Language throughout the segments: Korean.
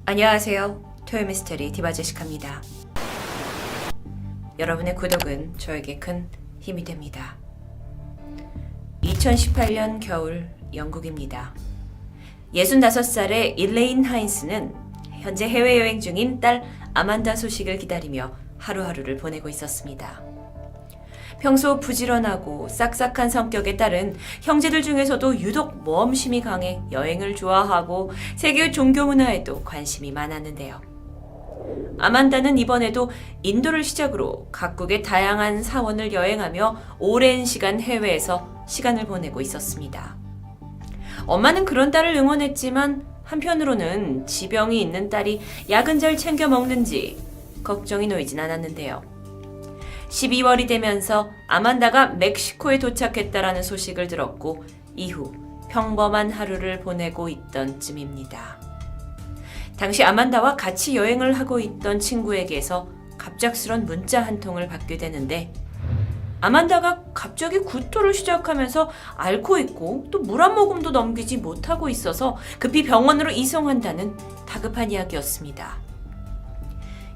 안녕하세요. 토요미스테리 디바제시카입니다. 여러분의 구독은 저에게 큰 힘이 됩니다. 2018년 겨울 영국입니다. 65살의 일레인 하인스는 현재 해외여행 중인 딸 아만다 소식을 기다리며 하루하루를 보내고 있었습니다. 평소 부지런하고 싹싹한 성격의 딸은 형제들 중에서도 유독 모험심이 강해 여행을 좋아하고 세계 종교 문화에도 관심이 많았는데요. 아만다는 이번에도 인도를 시작으로 각국의 다양한 사원을 여행하며 오랜 시간 해외에서 시간을 보내고 있었습니다. 엄마는 그런 딸을 응원했지만 한편으로는 지병이 있는 딸이 약은 잘 챙겨 먹는지 걱정이 놓이진 않았는데요. 12월이 되면서 아만다가 멕시코에 도착했다라는 소식을 들었고 이후 평범한 하루를 보내고 있던 쯤입니다. 당시 아만다와 같이 여행을 하고 있던 친구에게서 갑작스런 문자 한 통을 받게 되는데 아만다가 갑자기 구토를 시작하면서 앓고 있고 또 물 한 모금도 넘기지 못하고 있어서 급히 병원으로 이송한다는 다급한 이야기였습니다.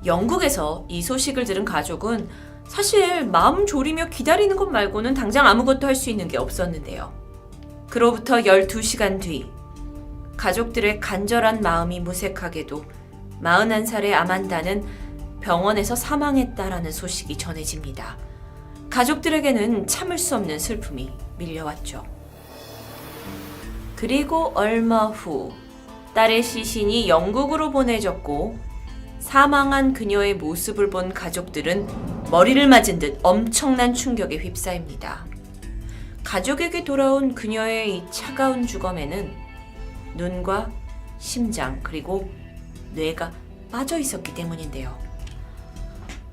영국에서 이 소식을 들은 가족은 사실 마음 졸이며 기다리는 것 말고는 당장 아무것도 할 수 있는 게 없었는데요. 그로부터 12시간 뒤 가족들의 간절한 마음이 무색하게도 41살의 아만다는 병원에서 사망했다라는 소식이 전해집니다. 가족들에게는 참을 수 없는 슬픔이 밀려왔죠. 그리고 얼마 후 딸의 시신이 영국으로 보내졌고 사망한 그녀의 모습을 본 가족들은 머리를 맞은 듯 엄청난 충격에 휩싸입니다. 가족에게 돌아온 그녀의 이 차가운 주검에는 눈과 심장 그리고 뇌가 빠져 있었기 때문인데요.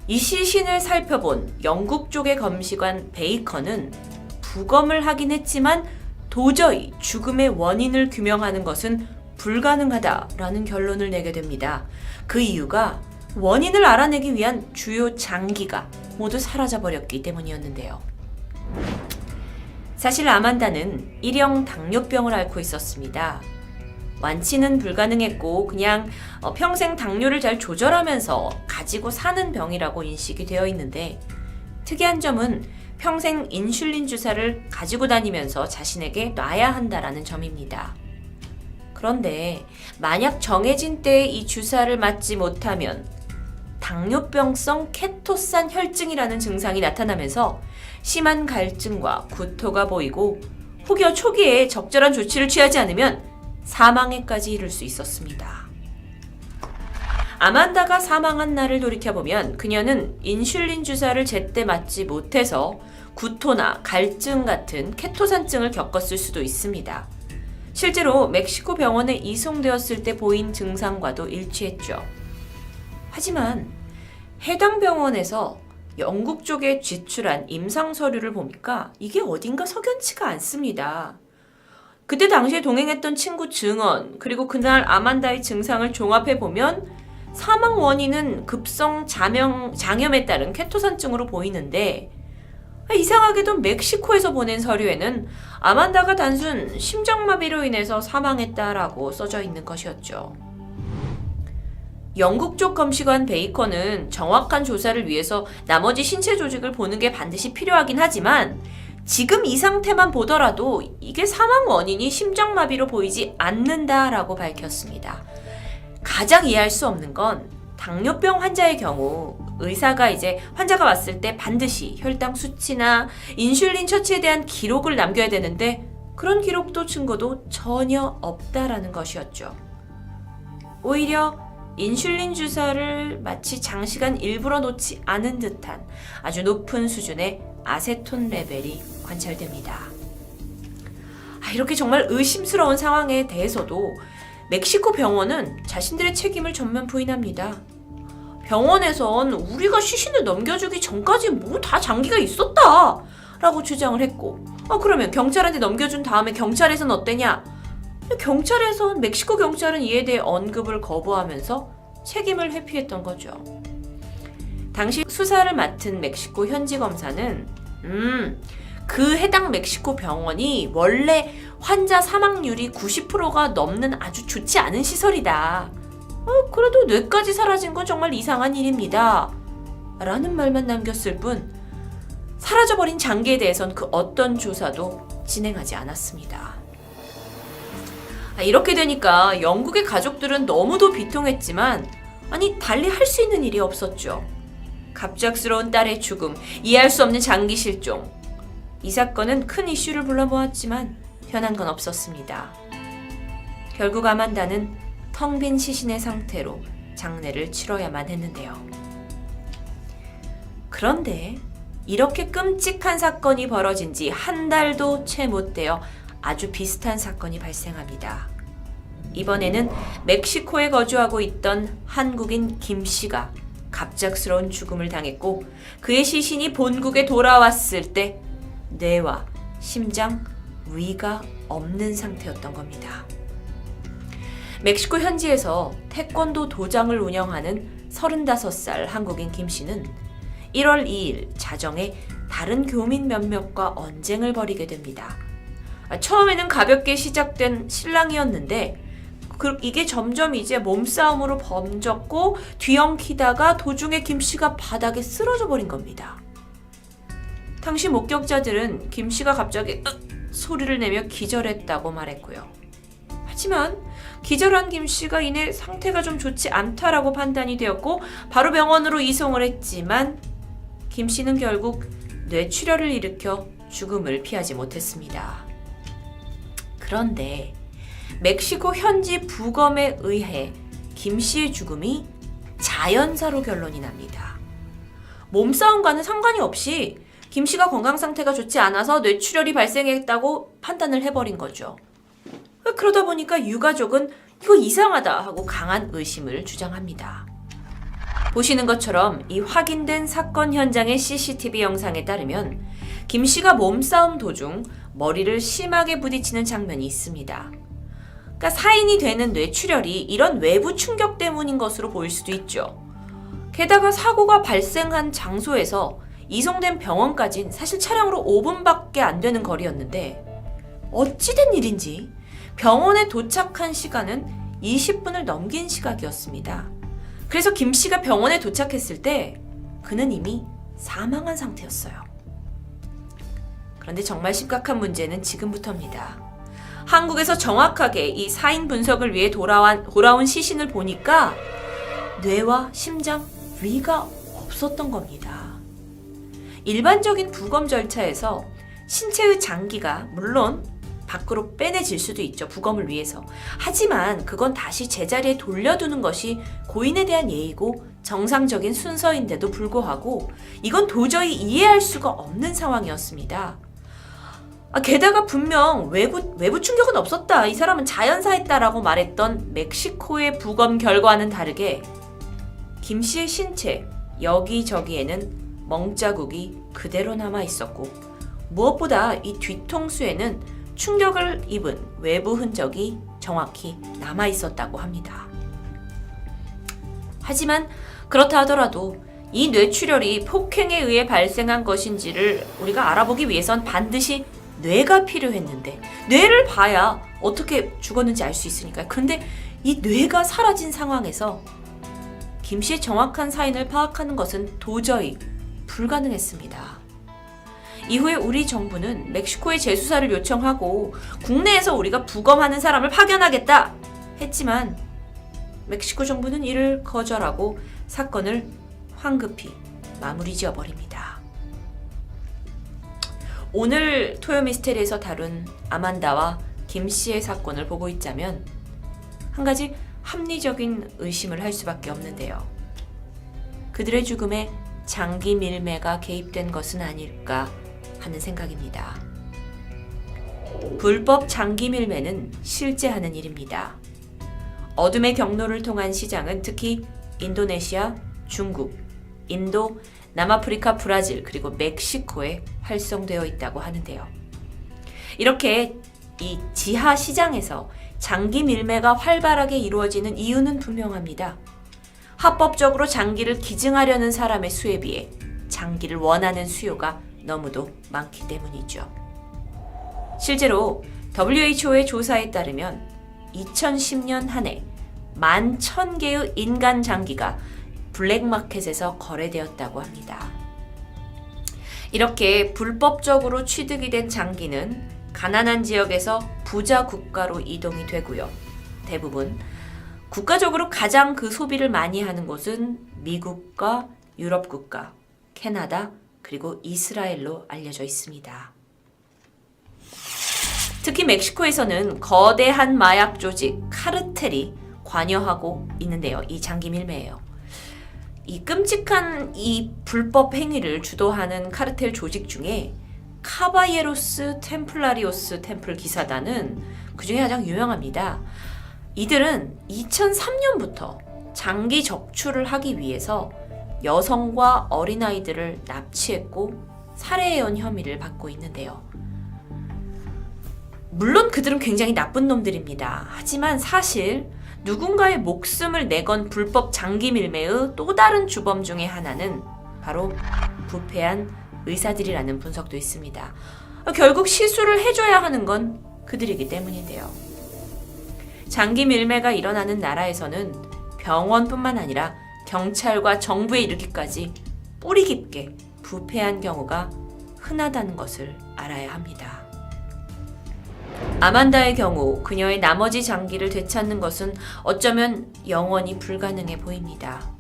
이 시신을 살펴본 영국 쪽의 검시관 베이컨은 부검을 하긴 했지만 도저히 죽음의 원인을 규명하는 것은 불가능하다라는 결론을 내게 됩니다. 그 이유가 원인을 알아내기 위한 주요 장기가 모두 사라져버렸기 때문이었는데요. 사실 아만다는 일형 당뇨병을 앓고 있었습니다. 완치는 불가능했고 그냥 평생 당뇨를 잘 조절하면서 가지고 사는 병이라고 인식이 되어 있는데 특이한 점은 평생 인슐린 주사를 가지고 다니면서 자신에게 놔야 한다라는 점입니다. 그런데 만약 정해진 때에 이 주사를 맞지 못하면 당뇨병성 케토산 혈증이라는 증상이 나타나면서 심한 갈증과 구토가 보이고 혹여 초기에 적절한 조치를 취하지 않으면 사망에까지 이를 수 있었습니다. 아만다가 사망한 날을 돌이켜보면 그녀는 인슐린 주사를 제때 맞지 못해서 구토나 갈증 같은 케토산증을 겪었을 수도 있습니다. 실제로 멕시코 병원에 이송되었을 때 보인 증상과도 일치했죠. 하지만 해당 병원에서 영국 쪽에 제출한 임상 서류를 보니까 이게 어딘가 석연치가 않습니다. 그때 당시에 동행했던 친구 증언 그리고 그날 아만다의 증상을 종합해보면 사망 원인은 급성 장염에 따른 케토산증으로 보이는데 이상하게도 멕시코에서 보낸 서류에는 아만다가 단순 심장마비로 인해서 사망했다라고 써져 있는 것이었죠. 영국 쪽 검시관 베이컨은 정확한 조사를 위해서 나머지 신체 조직을 보는 게 반드시 필요하긴 하지만 지금 이 상태만 보더라도 이게 사망 원인이 심장마비로 보이지 않는다라고 밝혔습니다. 가장 이해할 수 없는 건 당뇨병 환자의 경우 의사가 이제 환자가 왔을 때 반드시 혈당 수치나 인슐린 처치에 대한 기록을 남겨야 되는데 그런 기록도 증거도 전혀 없다라는 것이었죠. 오히려 인슐린 주사를 마치 장시간 일부러 놓지 않은 듯한 아주 높은 수준의 아세톤 레벨이 관찰됩니다. 이렇게 정말 의심스러운 상황에 대해서도 멕시코 병원은 자신들의 책임을 전면 부인합니다. 병원에선 우리가 시신을 넘겨주기 전까지 뭐 다 장기가 있었다 라고 주장을 했고 그러면 경찰한테 넘겨준 다음에 경찰에선 어때냐? 경찰에선 멕시코 경찰은 이에 대해 언급을 거부하면서 책임을 회피했던 거죠. 당시 수사를 맡은 멕시코 현지 검사는 그 해당 멕시코 병원이 원래 환자 사망률이 90%가 넘는 아주 좋지 않은 시설이다. 그래도 뇌까지 사라진 건 정말 이상한 일입니다. 라는 말만 남겼을 뿐 사라져버린 장기에 대해선 그 어떤 조사도 진행하지 않았습니다. 이렇게 되니까 영국의 가족들은 너무도 비통했지만 달리 할 수 있는 일이 없었죠. 갑작스러운 딸의 죽음, 이해할 수 없는 장기 실종. 이 사건은 큰 이슈를 불러 모았지만 변한 건 없었습니다. 결국 아만다는 텅 빈 시신의 상태로 장례를 치러야만 했는데요. 그런데 이렇게 끔찍한 사건이 벌어진 지 한 달도 채 못 되어 아주 비슷한 사건이 발생합니다. 이번에는 멕시코에 거주하고 있던 한국인 김 씨가 갑작스러운 죽음을 당했고 그의 시신이 본국에 돌아왔을 때 뇌와 심장, 위가 없는 상태였던 겁니다. 멕시코 현지에서 태권도 도장을 운영하는 35살 한국인 김 씨는 1월 2일 자정에 다른 교민 몇몇과 언쟁을 벌이게 됩니다. 처음에는 가볍게 시작된 실랑이었는데 이게 점점 이제 몸싸움으로 번졌고 뒤엉키다가 도중에 김 씨가 바닥에 쓰러져 버린 겁니다. 당시 목격자들은 김 씨가 갑자기 소리를 내며 기절했다고 말했고요. 하지만 기절한 김 씨가 이내 상태가 좀 좋지 않다라고 판단이 되었고 바로 병원으로 이송을 했지만 김 씨는 결국 뇌출혈을 일으켜 죽음을 피하지 못했습니다. 그런데 멕시코 현지 부검에 의해 김 씨의 죽음이 자연사로 결론이 납니다. 몸싸움과는 상관이 없이 김 씨가 건강 상태가 좋지 않아서 뇌출혈이 발생했다고 판단을 해버린 거죠. 그러다 보니까 유가족은 이거 이상하다 하고 강한 의심을 주장합니다. 보시는 것처럼 이 확인된 사건 현장의 CCTV 영상에 따르면 김 씨가 몸싸움 도중 머리를 심하게 부딪히는 장면이 있습니다. 그러니까 사인이 되는 뇌출혈이 이런 외부 충격 때문인 것으로 보일 수도 있죠. 게다가 사고가 발생한 장소에서 이송된 병원까진 사실 차량으로 5분밖에 안 되는 거리였는데 어찌된 일인지 병원에 도착한 시간은 20분을 넘긴 시각이었습니다. 그래서 김 씨가 병원에 도착했을 때 그는 이미 사망한 상태였어요. 그런데 정말 심각한 문제는 지금부터입니다. 한국에서 정확하게 이 사인 분석을 위해 돌아온 시신을 보니까 뇌와 심장, 위가 없었던 겁니다. 일반적인 부검 절차에서 신체의 장기가 물론 밖으로 빼내질 수도 있죠. 부검을 위해서. 하지만 그건 다시 제자리에 돌려두는 것이 고인에 대한 예의고 정상적인 순서인데도 불구하고 이건 도저히 이해할 수가 없는 상황이었습니다. 게다가 분명 외부 충격은 없었다. 이 사람은 자연사했다라고 말했던 멕시코의 부검 결과와는 다르게 김 씨의 신체 여기저기에는 멍자국이 그대로 남아 있었고 무엇보다 이 뒤통수에는 충격을 입은 외부 흔적이 정확히 남아 있었다고 합니다. 하지만 그렇다 하더라도 이 뇌출혈이 폭행에 의해 발생한 것인지를 우리가 알아보기 위해선 반드시 뇌가 필요했는데 뇌를 봐야 어떻게 죽었는지 알 수 있으니까요. 근데 이 뇌가 사라진 상황에서 김 씨의 정확한 사인을 파악하는 것은 도저히 불가능했습니다. 이후에 우리 정부는 멕시코에 재수사를 요청하고 국내에서 우리가 부검하는 사람을 파견하겠다 했지만 멕시코 정부는 이를 거절하고 사건을 황급히 마무리 지어버립니다. 오늘 토요미스테리에서 다룬 아만다와 김 씨의 사건을 보고 있자면 한 가지 합리적인 의심을 할 수밖에 없는데요. 그들의 죽음에 장기 밀매가 개입된 것은 아닐까 하는 생각입니다. 불법 장기 밀매는 실제 하는 일입니다. 어둠의 경로를 통한 시장은 특히 인도네시아, 중국, 인도, 남아프리카, 브라질 그리고 멕시코에 활성되어 있다고 하는데요. 이렇게 이 지하 시장에서 장기 밀매가 활발하게 이루어지는 이유는 분명합니다. 합법적으로 장기를 기증하려는 사람의 수에 비해 장기를 원하는 수요가 너무도 많기 때문이죠. 실제로 WHO의 조사에 따르면 2010년 한 해 11,000개의 인간 장기가 블랙마켓에서 거래되었다고 합니다. 이렇게 불법적으로 취득이 된 장기는 가난한 지역에서 부자 국가로 이동이 되고요. 대부분 국가적으로 가장 그 소비를 많이 하는 곳은 미국과 유럽 국가, 캐나다, 그리고 이스라엘로 알려져 있습니다. 특히 멕시코에서는 거대한 마약 조직 카르텔이 관여하고 있는데요. 이 장기 밀매예요. 이 끔찍한 이 불법 행위를 주도하는 카르텔 조직 중에 카바예로스 템플라리오스 템플 기사단은 그 중에 가장 유명합니다. 이들은 2003년부터 장기 적출을 하기 위해서 여성과 어린아이들을 납치했고 살해해온 혐의를 받고 있는데요. 물론 그들은 굉장히 나쁜 놈들입니다. 하지만 사실 누군가의 목숨을 내건 불법 장기 밀매의 또 다른 주범 중에 하나는 바로 부패한 의사들이라는 분석도 있습니다. 결국 시술을 해줘야 하는 건 그들이기 때문인데요. 장기 밀매가 일어나는 나라에서는 병원뿐만 아니라 경찰과 정부에 이르기까지 뿌리 깊게 부패한 경우가 흔하다는 것을 알아야 합니다. 아만다의 경우 그녀의 나머지 장기를 되찾는 것은 어쩌면 영원히 불가능해 보입니다.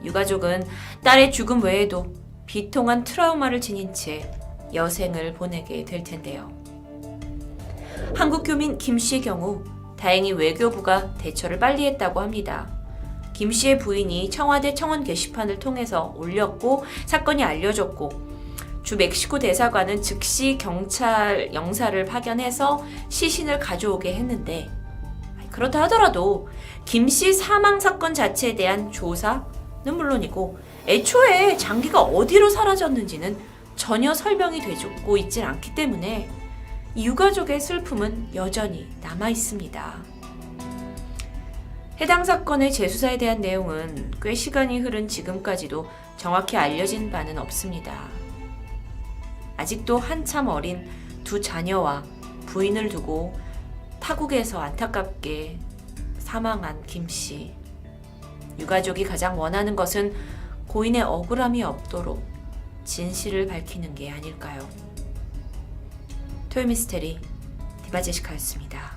유가족은 딸의 죽음 외에도 비통한 트라우마를 지닌 채 여생을 보내게 될 텐데요. 한국 교민 김 씨의 경우 다행히 외교부가 대처를 빨리 했다고 합니다. 김 씨의 부인이 청와대 청원 게시판을 통해서 올렸고 사건이 알려졌고 주 멕시코 대사관은 즉시 경찰 영사를 파견해서 시신을 가져오게 했는데 그렇다 하더라도 김 씨 사망 사건 자체에 대한 조사는 물론이고 애초에 장기가 어디로 사라졌는지는 전혀 설명이 되고 있질 않기 때문에 이 유가족의 슬픔은 여전히 남아 있습니다. 해당 사건의 재수사에 대한 내용은 꽤 시간이 흐른 지금까지도 정확히 알려진 바는 없습니다. 아직도 한참 어린 두 자녀와 부인을 두고 타국에서 안타깝게 사망한 김 씨. 유가족이 가장 원하는 것은 고인의 억울함이 없도록 진실을 밝히는 게 아닐까요? 토요미스테리 디바제시카였습니다.